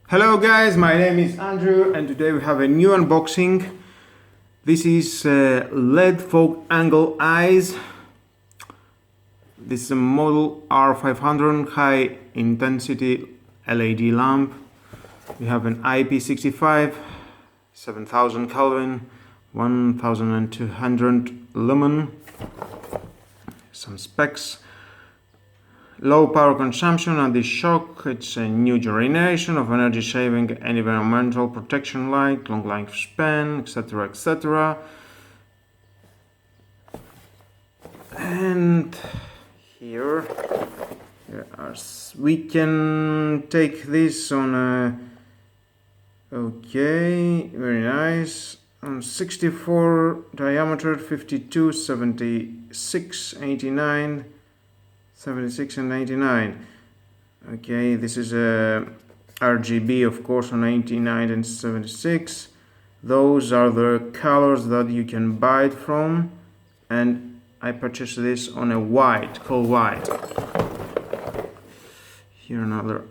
Hello guys, my name is Andrew and today we have a new unboxing. This is LED fog angle eyes. This is a model R500 high intensity LED lamp. We have an IP65, 7000 Kelvin, 1200 lumen. Some specs. Low power consumption, anti-shock, it's a new generation of energy saving and environmental protection light, long lifespan, etc, etc. And here we can take this on a, okay, very nice, on 64 diameter, 52, 76, 89, 76 and 99. Okay, this is a RGB, of course, on 89 and 76. Those are the colors that you can buy it from, and I purchased this on a white, cold white. Here another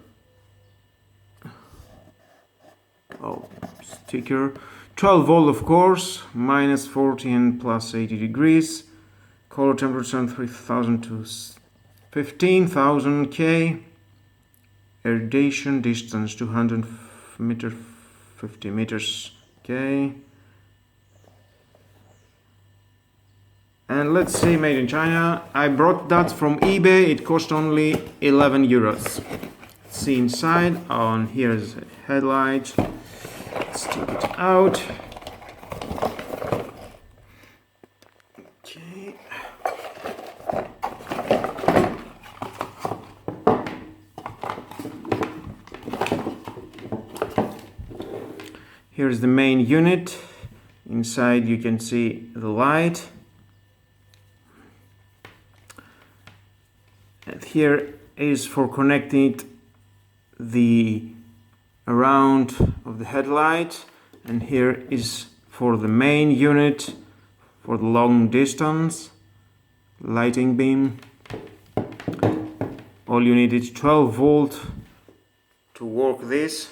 sticker. 12 volt, of course, minus 40 and plus 80 degrees. Color temperature 3000 to 15,000 K. Irradiation distance 200 meter, 50 meters. Okay. And let's see, made in China. I brought that from eBay. It cost only 11 euros. Let's see inside. On here's a headlight. Let's take it out. Okay. Here's the main unit. Inside you can see the light. And here is for connecting the around of the headlight. And here is for the main unit for the long distance lighting beam. All you need is 12 volt to work this.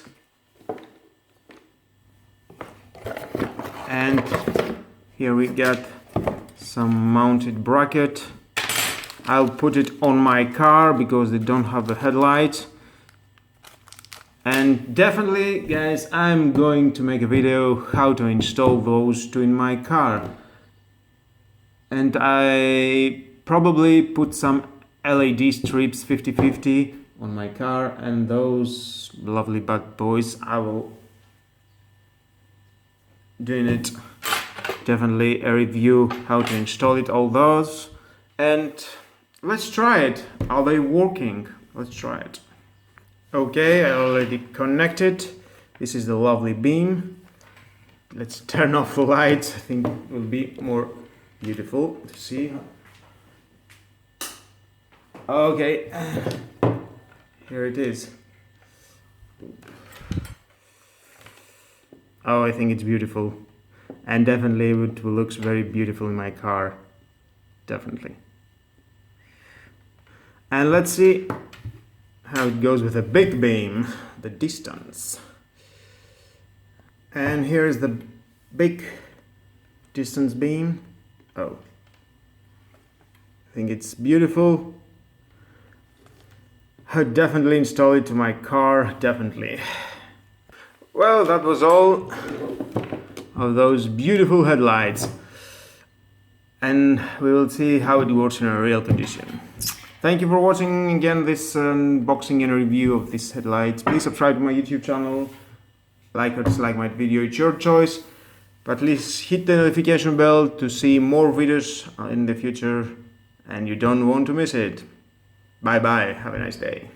And here we got some mounted bracket. I'll put it on my car because they don't have a headlight. And definitely, guys, I'm going to make a video how to install those two in my car. And I probably put some LED strips 50-50 on my car, and those lovely bad boys I will doing it. Definitely a review how to install it, all those, and let's try it. Are they working? Let's try it. Okay, I already connected. This is the lovely beam. Let's turn off the lights. I think it will be more beautiful to see. Okay, here it is. Oh, I think it's beautiful, and definitely it looks very beautiful in my car, definitely. And let's see how it goes with a big beam, the distance. And here's the big distance beam. Oh, I think it's beautiful. I'll definitely install it to my car, definitely. Well, that was all of those beautiful headlights, and we will see how it works in a real condition. Thank you for watching again this unboxing and review of this headlights. Please subscribe to my YouTube channel, like or dislike my video, it's your choice, but please hit the notification bell to see more videos in the future and you don't want to miss it. Bye bye, have a nice day.